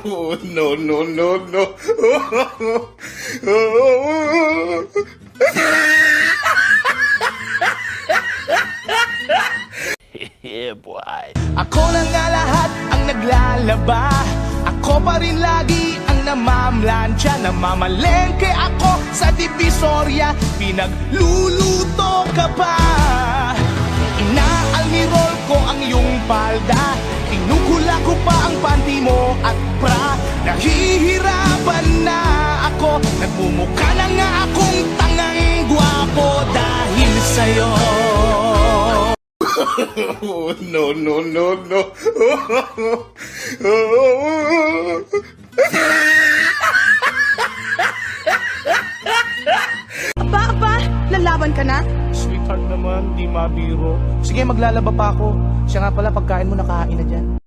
Oh, no, no, no, no. Yeah, boy. Ako na nga lahat ang naglalaba. Ako pa rin lagi ang namamlansya. Namamalengke ako sa Divisoria. Pinagluluto ka pa. Inaalmirol ko ang iyong palda. Tinukula ko pa ang panty mo at bra. Nahihirapan na ako. Nagmumukha na nga akong tangang gwapo dahil sa'yo. Oh, no, no, no, no. Aba, lalaban ka na? Sweetheart naman, di mabiro. Sige, maglalaba pa ako. Siya nga pala, pagkain mo nakahain na dyan.